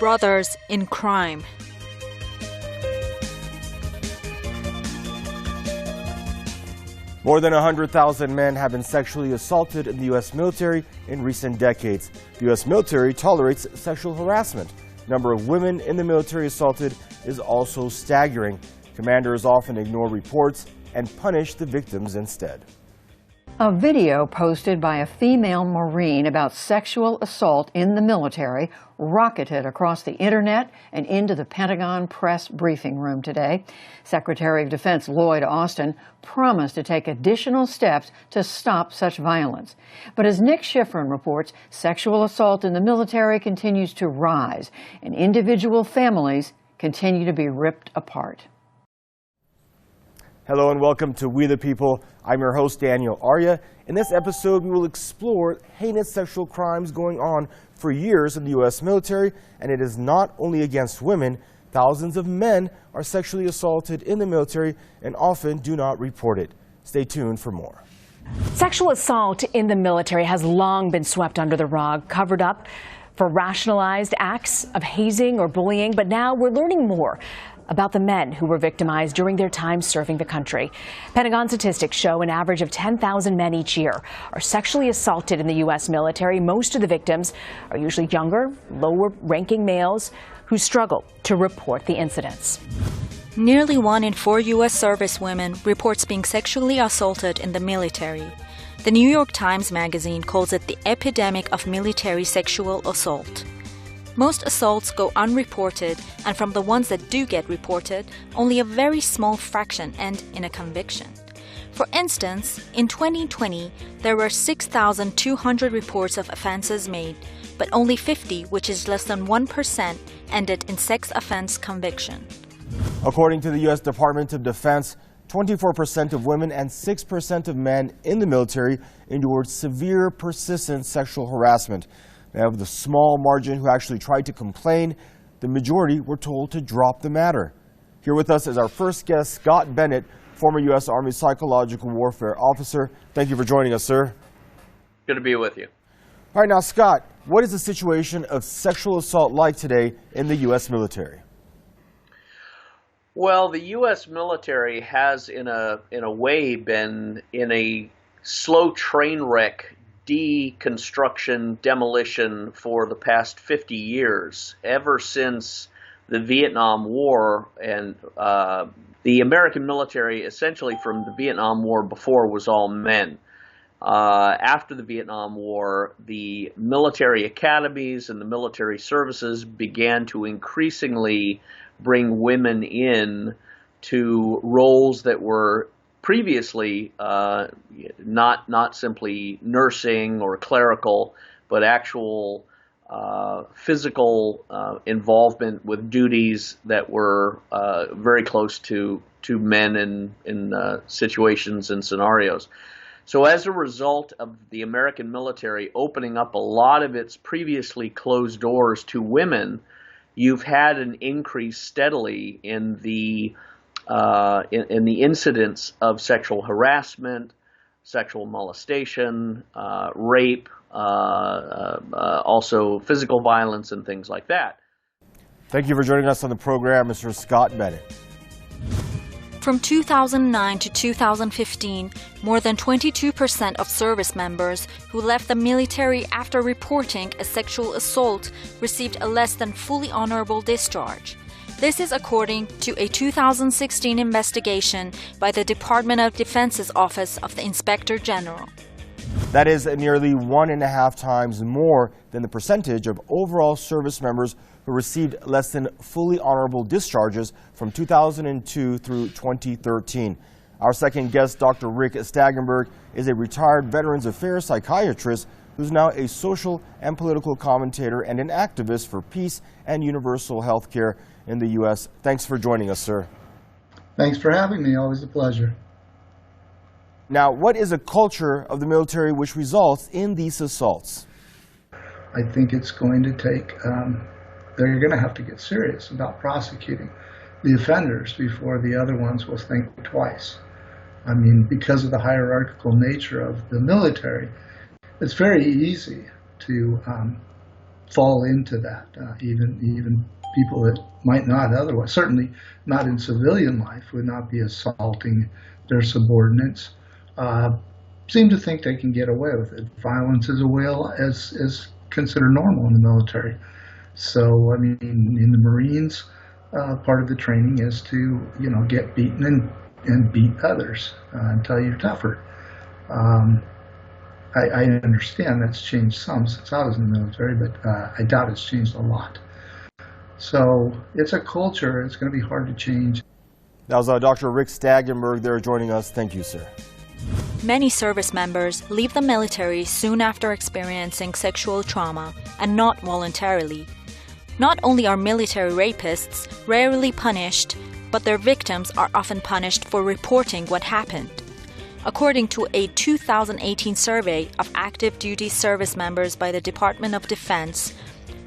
brothers in crime. More than 100,000 men have been sexually assaulted in the U.S. military in recent decades. The U.S. military tolerates sexual harassment. The number of women in the military assaulted is also staggering. Commanders often ignore reports and punish the victims instead. A video posted by a female Marine about sexual assault in the military rocketed across the internet and into the Pentagon press briefing room today. Secretary of Defense Lloyd Austin promised to take additional steps to stop such violence. But as Nick Schifrin reports, sexual assault in the military continues to rise, and individual families continue to be ripped apart. Hello and welcome to We the People. I'm your host, Daniel Arya. In this episode, we will explore heinous sexual crimes going on for years in the U.S. military, and it is not only against women. Thousands of men are sexually assaulted in the military and often do not report it. Stay tuned for more. Sexual assault in the military has long been swept under the rug, covered up for rationalized acts of hazing or bullying, but now we're learning more about the men who were victimized during their time serving the country. Pentagon statistics show an average of 10,000 men each year are sexually assaulted in the U.S. military. Most of the victims are usually younger, lower-ranking males who struggle to report the incidents. Nearly 1 in 4 U.S. servicewomen reports being sexually assaulted in the military. The New York Times Magazine calls it the epidemic of military sexual assault. Most assaults go unreported, and from the ones that do get reported, only a very small fraction end in a conviction. For instance, in 2020, there were 6,200 reports of offenses made, but only 50, which is less than 1%, ended in sex offense conviction. According to the U.S. Department of Defense, 24% of women and 6% of men in the military endured severe, persistent sexual harassment. Of the small margin who actually tried to complain, the majority were told to drop the matter. Here with us is our first guest, Scott Bennett, former U.S. Army psychological warfare officer. Thank you for joining us, sir. Good to be with you. All right, now, Scott, what is the situation of sexual assault like today in the U.S. military? Well, the U.S. military has, in a way, been in a slow train wreck deconstruction, demolition for the past 50 years, ever since the Vietnam War. And the American military, essentially from the Vietnam War before, was all men. After the Vietnam War, the military academies and the military services began to increasingly bring women in to roles that were previously not simply nursing or clerical, but actual physical involvement with duties that were very close to men in situations and scenarios. So as a result of the American military opening up a lot of its previously closed doors to women, you've had an increase steadily in the incidence of sexual harassment, sexual molestation, rape, also physical violence and things like that. Thank you for joining us on the program, Mr. Scott Bennett. From 2009 to 2015, more than 22% of service members who left the military after reporting a sexual assault received a less than fully honorable discharge. This is according to a 2016 investigation by the Department of Defense's Office of the Inspector General. That is nearly 1.5 times more than the percentage of overall service members who received less than fully honorable discharges from 2002 through 2013. Our second guest, Dr. Rick Stagenberg, is a retired Veterans Affairs psychiatrist who's now a social and political commentator and an activist for peace and universal health care in the U.S. Thanks for joining us, sir. Thanks for having me. Always a pleasure. Now, what is a culture of the military which results in these assaults? I think it's going to take, they're going to have to get serious about prosecuting the offenders before the other ones will think twice. I mean, because of the hierarchical nature of the military, it's very easy to fall into that. Even people that might not otherwise, certainly not in civilian life, would not be assaulting their subordinates, seem to think they can get away with it. Violence is considered normal in the military. So, I mean, in the Marines, part of the training is to, get beaten and beat others until you're tougher. I understand that's changed some since I was in the military, but I doubt it's changed a lot. So it's a culture. It's going to be hard to change. That was Dr. Rick Staggenberg there joining us. Thank you, sir. Many service members leave the military soon after experiencing sexual trauma, and not voluntarily. Not only are military rapists rarely punished, but their victims are often punished for reporting what happened. According to a 2018 survey of active duty service members by the Department of Defense,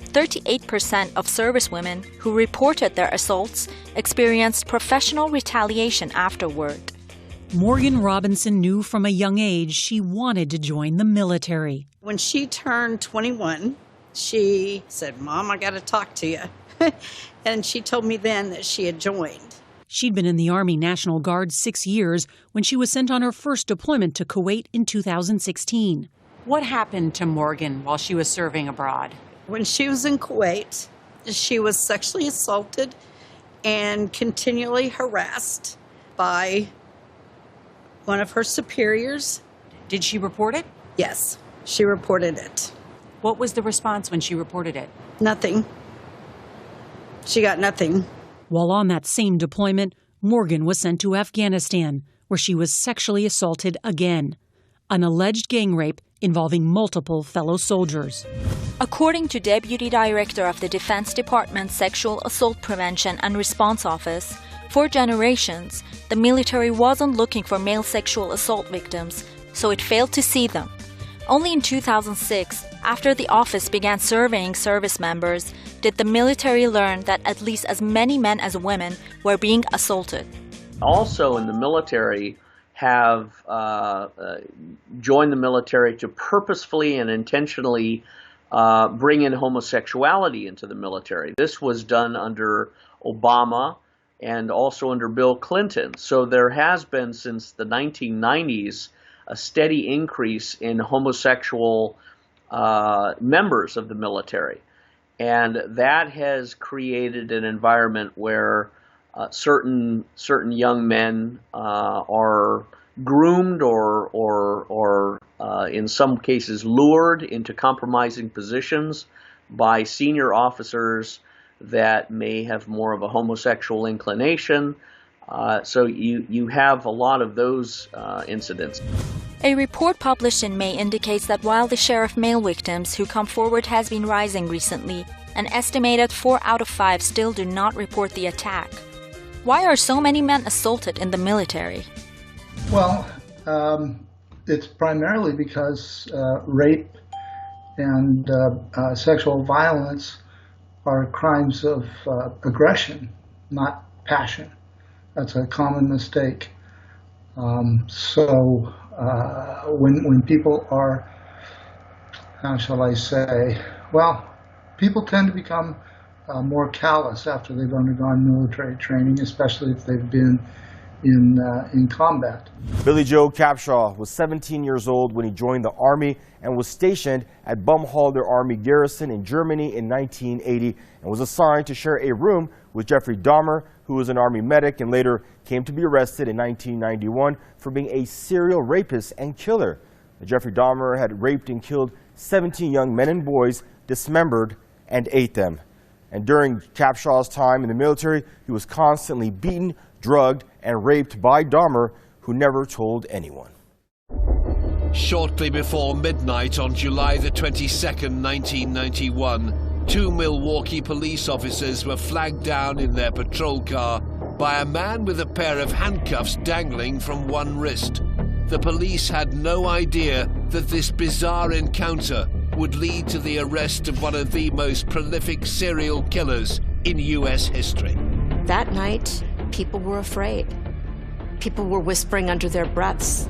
38% of servicewomen who reported their assaults experienced professional retaliation afterward. Morgan Robinson knew from a young age she wanted to join the military. When she turned 21, she said, "Mom, I got to talk to you." And she told me then that she had joined. She'd been in the Army National Guard 6 years when she was sent on her first deployment to Kuwait in 2016. What happened to Morgan while she was serving abroad? When she was in Kuwait, she was sexually assaulted and continually harassed by one of her superiors. Did she report it? Yes, she reported it. What was the response when she reported it? Nothing. She got nothing. While on that same deployment, Morgan was sent to Afghanistan, where she was sexually assaulted again. An alleged gang rape involving multiple fellow soldiers. According to Deputy Director of the Defense Department's Sexual Assault Prevention and Response Office, for generations, the military wasn't looking for male sexual assault victims, so it failed to see them. Only in 2006, after the office began surveying service members, did the military learn that at least as many men as women were being assaulted. Also in the military have joined the military to purposefully and intentionally bring in homosexuality into the military. This was done under Obama and also under Bill Clinton. So there has been since the 1990s a steady increase in homosexual members of the military. And that has created an environment where certain young men are groomed or in some cases lured into compromising positions by senior officers that may have more of a homosexual inclination. So you have a lot of those incidents. A report published in May indicates that while the share of male victims who come forward has been rising recently, an estimated 4 out of 5 still do not report the attack. Why are so many men assaulted in the military? Well, it's primarily because rape and sexual violence are crimes of aggression, not passion. That's a common mistake. When people are, how shall I say, well, people tend to become more callous after they've undergone military training, especially if they've been in combat. Billy Joe Capshaw was 17 years old when he joined the Army and was stationed at Baumholder Army Garrison in Germany in 1980 and was assigned to share a room with Jeffrey Dahmer, who was an Army medic and later came to be arrested in 1991 for being a serial rapist and killer. Jeffrey Dahmer had raped and killed 17 young men and boys, dismembered, and ate them. And during Capshaw's time in the military, he was constantly beaten, drugged, and raped by Dahmer, who never told anyone. Shortly before midnight on July the 22nd, 1991, 2 Milwaukee police officers were flagged down in their patrol car by a man with a pair of handcuffs dangling from one wrist. The police had no idea that this bizarre encounter would lead to the arrest of one of the most prolific serial killers in U.S. history. That night, people were afraid. People were whispering under their breaths,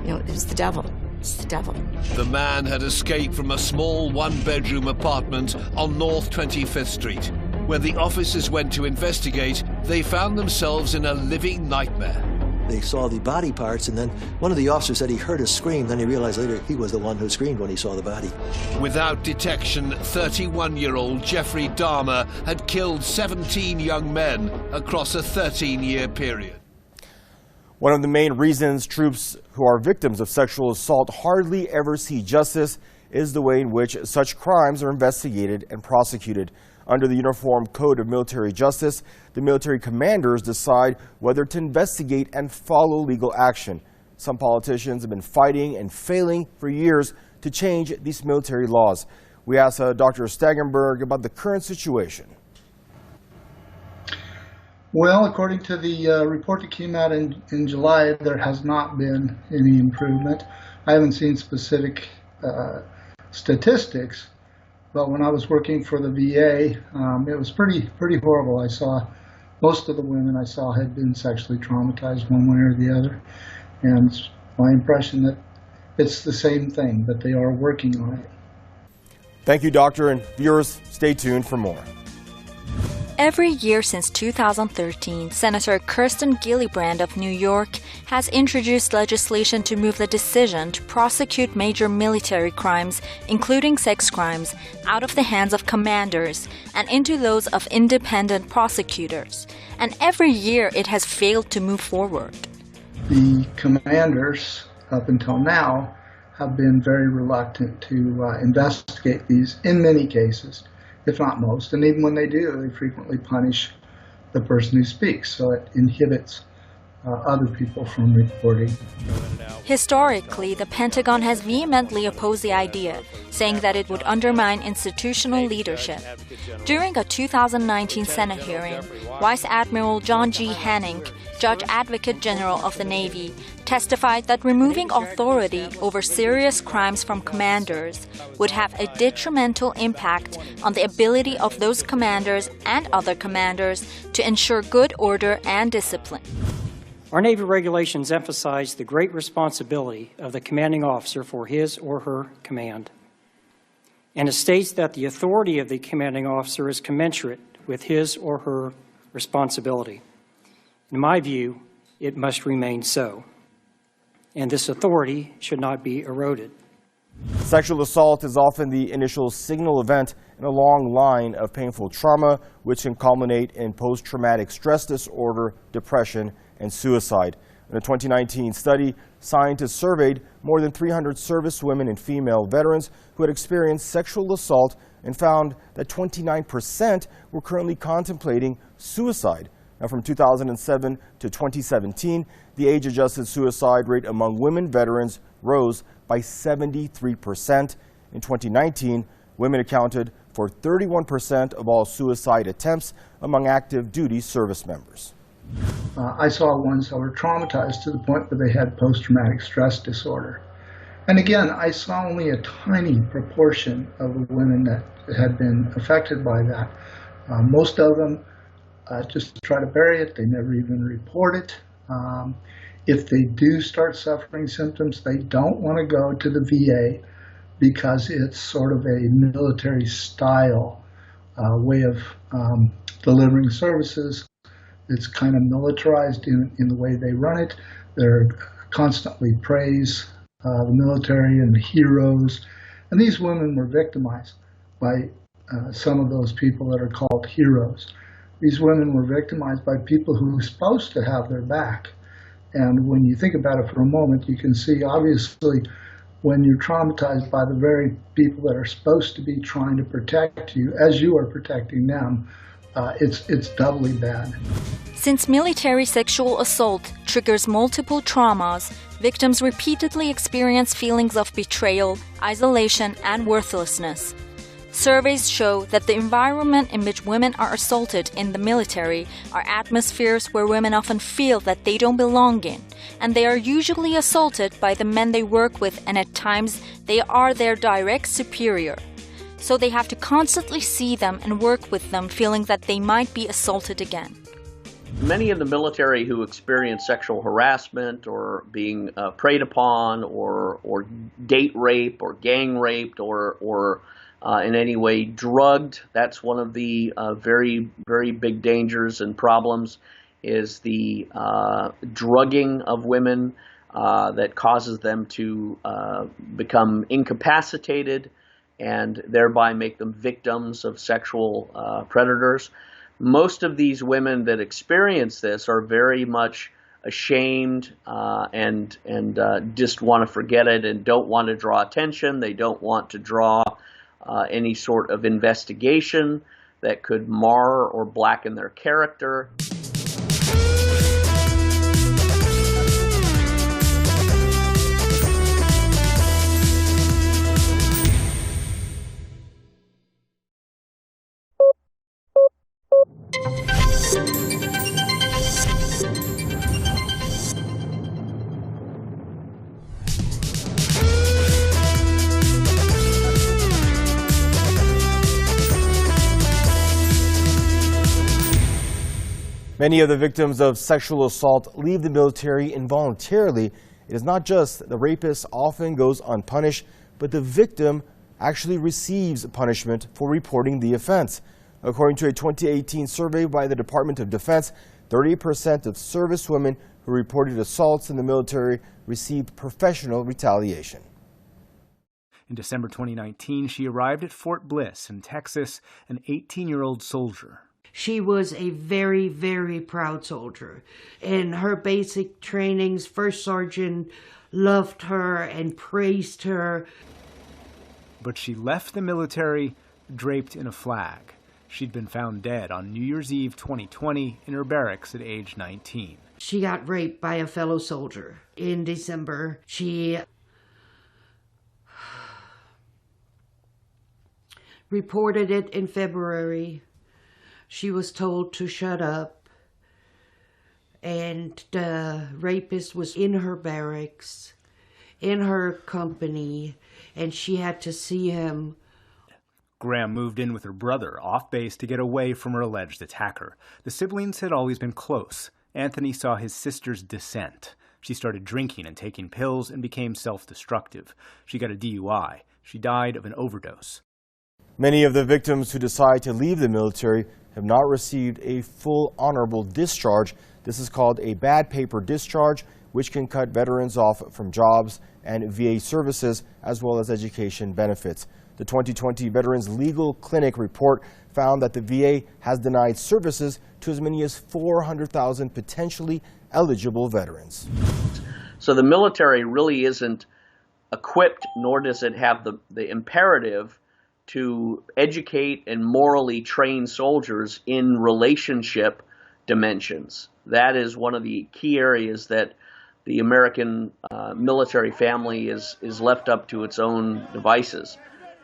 it was the devil. It's the devil. The man had escaped from a small one-bedroom apartment on North 25th Street. When the officers went to investigate, they found themselves in a living nightmare. They saw the body parts, and then one of the officers said he heard a scream. Then he realized later he was the one who screamed when he saw the body. Without detection, 31-year-old Jeffrey Dahmer had killed 17 young men across a 13-year period. One of the main reasons troops who are victims of sexual assault hardly ever see justice is the way in which such crimes are investigated and prosecuted. Under the Uniform Code of Military Justice, the military commanders decide whether to investigate and follow legal action. Some politicians have been fighting and failing for years to change these military laws. We asked Dr. Staggering about the current situation. Well, according to the report that came out in July, there has not been any improvement. I haven't seen specific statistics, but when I was working for the VA, it was pretty horrible. I saw most of the women I saw had been sexually traumatized one way or the other, and it's my impression that it's the same thing, that they are working on it. Thank you, Doctor, and viewers, stay tuned for more. Every year since 2013, Senator Kirsten Gillibrand of New York has introduced legislation to move the decision to prosecute major military crimes, including sex crimes, out of the hands of commanders and into those of independent prosecutors. And every year it has failed to move forward. The commanders, up until now, have been very reluctant to investigate these in many cases, if not most, and even when they do, they frequently punish the person who speaks, so it inhibits other people from reporting. Historically, the Pentagon has vehemently opposed the idea, saying that it would undermine institutional leadership. During a 2019 Senate hearing, Vice Admiral John G. Hanning, Judge Advocate General of the Navy, testified that removing authority over serious crimes from commanders would have a detrimental impact on the ability of those commanders and other commanders to ensure good order and discipline. Our Navy regulations emphasize the great responsibility of the commanding officer for his or her command. And it states that the authority of the commanding officer is commensurate with his or her responsibility. In my view, it must remain so. And this authority should not be eroded. Sexual assault is often the initial signal event in a long line of painful trauma, which can culminate in post-traumatic stress disorder, depression, and suicide. In a 2019 study, scientists surveyed more than 300 service women and female veterans who had experienced sexual assault and found that 29% were currently contemplating suicide. Now, from 2007 to 2017, the age-adjusted suicide rate among women veterans rose by 73%. In 2019, women accounted for 31% of all suicide attempts among active duty service members. I saw ones that were traumatized to the point where they had post-traumatic stress disorder. And again, I saw only a tiny proportion of the women that had been affected by that. Most of them just try to bury it. They never even report it. If they do start suffering symptoms, they don't want to go to the VA because it's sort of a military style way of delivering services. It's kind of militarized in the way they run it. They're constantly praise the military and the heroes. And these women were victimized by some of those people that are called heroes. These women were victimized by people who were supposed to have their back. And when you think about it for a moment, you can see, obviously, when you're traumatized by the very people that are supposed to be trying to protect you, as you are protecting them, it's doubly bad. Since military sexual assault triggers multiple traumas, victims repeatedly experience feelings of betrayal, isolation, and worthlessness. Surveys show that the environment in which women are assaulted in the military are atmospheres where women often feel that they don't belong in, and they are usually assaulted by the men they work with, and at times they are their direct superior. So they have to constantly see them and work with them, feeling that they might be assaulted again. Many in the military who experience sexual harassment or being preyed upon or date rape or gang raped or in any way drugged, that's one of the very, very big dangers and problems, is the drugging of women that causes them to become incapacitated and thereby make them victims of sexual predators. Most of these women that experience this are very much ashamed and just want to forget it and don't want to draw attention. They don't want to draw any sort of investigation that could mar or blacken their character. Many of the victims of sexual assault leave the military involuntarily. It is not just the rapist often goes unpunished, but the victim actually receives punishment for reporting the offense. According to a 2018 survey by the Department of Defense, 30% of servicewomen who reported assaults in the military received professional retaliation. In December 2019, she arrived at Fort Bliss in Texas, an 18-year-old soldier. She was a very, very proud soldier. In her basic trainings, First Sergeant loved her and praised her. But she left the military draped in a flag. She'd been found dead on New Year's Eve 2020 in her barracks at age 19. She got raped by a fellow soldier in December. She reported it in February. She was told to shut up, and the rapist was in her barracks, in her company, and she had to see him. Graham moved in with her brother off base to get away from her alleged attacker. The siblings had always been close. Anthony saw his sister's descent. She started drinking and taking pills and became self-destructive. She got a DUI. She died of an overdose. Many of the victims who decide to leave the military have not received a full honorable discharge. This is called a bad paper discharge, which can cut veterans off from jobs and VA services, as well as education benefits. The 2020 Veterans Legal Clinic report found that the VA has denied services to as many as 400,000 potentially eligible veterans. So the military really isn't equipped, nor does it have the imperative to educate and morally train soldiers in relationship dimensions. That is one of the key areas that the American military family is left up to its own devices.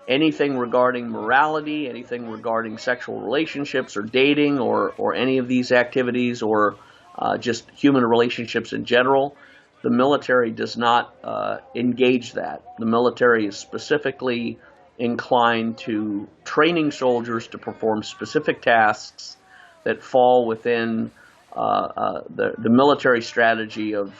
Anything regarding morality, anything regarding sexual relationships or dating or any of these activities or just human relationships in general, the military does not engage that. The military is specifically inclined to training soldiers to perform specific tasks that fall within the military strategy of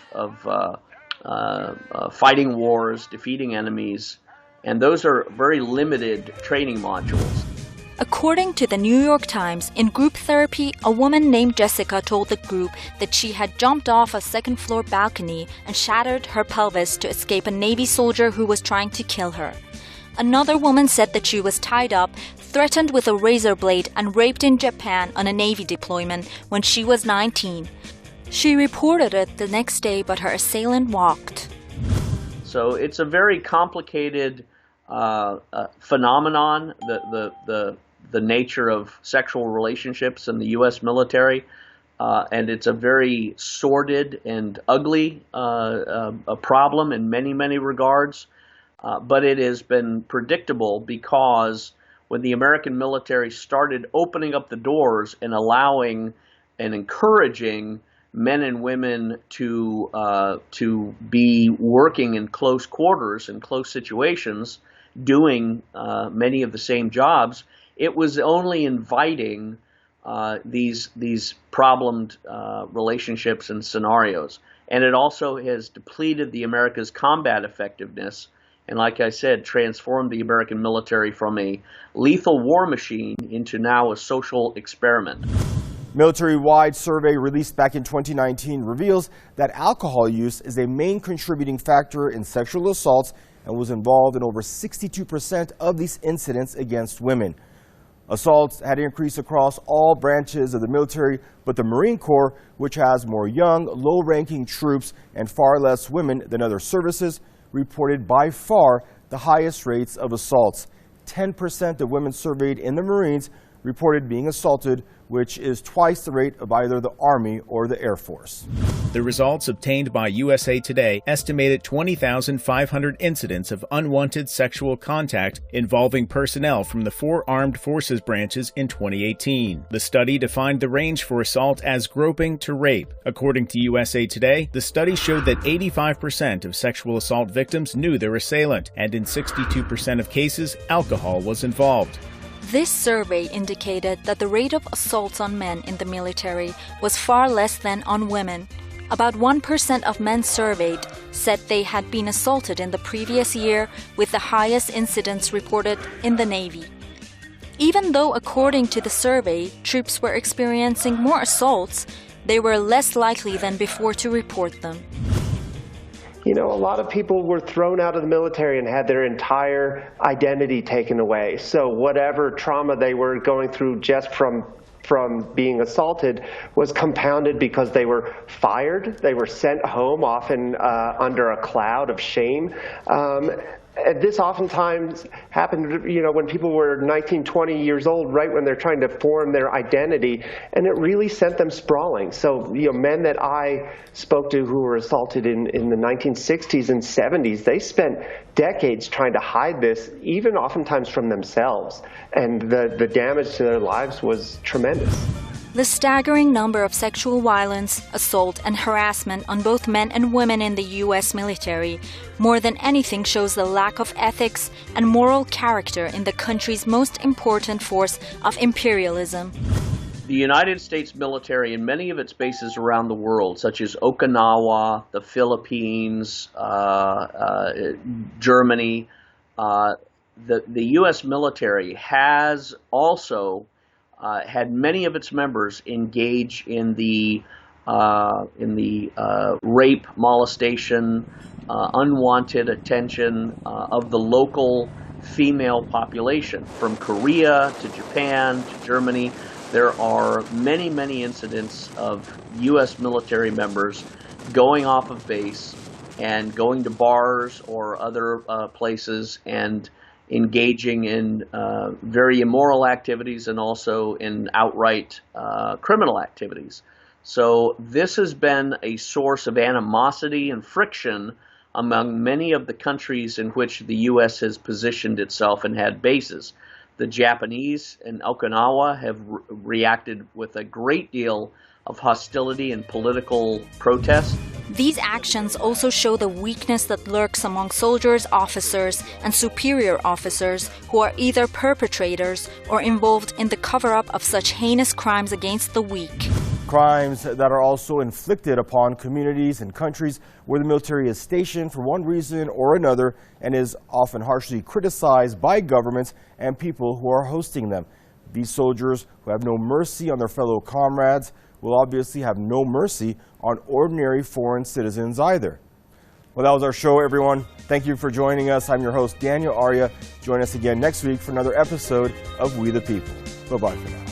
fighting wars, defeating enemies, and those are very limited training modules. According to the New York Times, in group therapy, a woman named Jessica told the group that she had jumped off a second-floor balcony and shattered her pelvis to escape a Navy soldier who was trying to kill her. Another woman said that she was tied up, threatened with a razor blade, and raped in Japan on a Navy deployment when she was 19. She reported it the next day, but her assailant walked. So it's a very complicated phenomenon, the nature of sexual relationships in the U.S. military, and it's a very sordid and ugly a problem in many, many regards. But it has been predictable because when the American military started opening up the doors and allowing and encouraging men and women to be working in close quarters and close situations, doing many of the same jobs, it was only inviting these problemed relationships and scenarios. And it also has depleted the America's combat effectiveness, and like I said, transformed the American military from a lethal war machine into now a social experiment. Military-wide survey released back in 2019 reveals that alcohol use is a main contributing factor in sexual assaults and was involved in over 62% of these incidents against women. Assaults had increased across all branches of the military, but the Marine Corps, which has more young, low-ranking troops and far less women than other services, reported by far the highest rates of assaults. 10% of women surveyed in the Marines reported being assaulted, which is twice the rate of either the Army or the Air Force. The results obtained by USA Today estimated 20,500 incidents of unwanted sexual contact involving personnel from the 4 armed forces branches in 2018. The study defined the range for assault as groping to rape. According to USA Today, the study showed that 85% of sexual assault victims knew their assailant, and in 62% of cases, alcohol was involved. This survey indicated that the rate of assaults on men in the military was far less than on women. About 1% of men surveyed said they had been assaulted in the previous year, with the highest incidence reported in the Navy. Even though, according to the survey, troops were experiencing more assaults, they were less likely than before to report them. You know, a lot of people were thrown out of the military and had their entire identity taken away. So whatever trauma they were going through just from being assaulted was compounded because they were fired, they were sent home, often under a cloud of shame. And this oftentimes happened, you know, when people were 19, 20 years old, right when they're trying to form their identity, and it really sent them sprawling. So, you know, men that I spoke to who were assaulted in the 1960s and 70s, they spent decades trying to hide this, even oftentimes from themselves, and the damage to their lives was tremendous. The staggering number of sexual violence, assault, and harassment on both men and women in the U.S. military more than anything shows the lack of ethics and moral character in the country's most important force of imperialism. The United States military and many of its bases around the world, such as Okinawa, the Philippines, Germany, the U.S. military has also had many of its members engage in the rape, molestation, unwanted attention of the local female population. From Korea to Japan to Germany, there are many, many incidents of U.S. military members going off of base and going to bars or other places and engaging in very immoral activities and also in outright criminal activities. So this has been a source of animosity and friction among many of the countries in which the U.S. has positioned itself and had bases. The Japanese in Okinawa have reacted with a great deal of hostility and political protest. These actions also show the weakness that lurks among soldiers, officers, and superior officers who are either perpetrators or involved in the cover-up of such heinous crimes against the weak. Crimes that are also inflicted upon communities and countries where the military is stationed for one reason or another and is often harshly criticized by governments and people who are hosting them. These soldiers who have no mercy on their fellow comrades will obviously have no mercy on ordinary foreign citizens either. Well, that was our show, everyone. Thank you for joining us. I'm your host, Daniel Arya. Join us again next week for another episode of We the People. Bye-bye for now.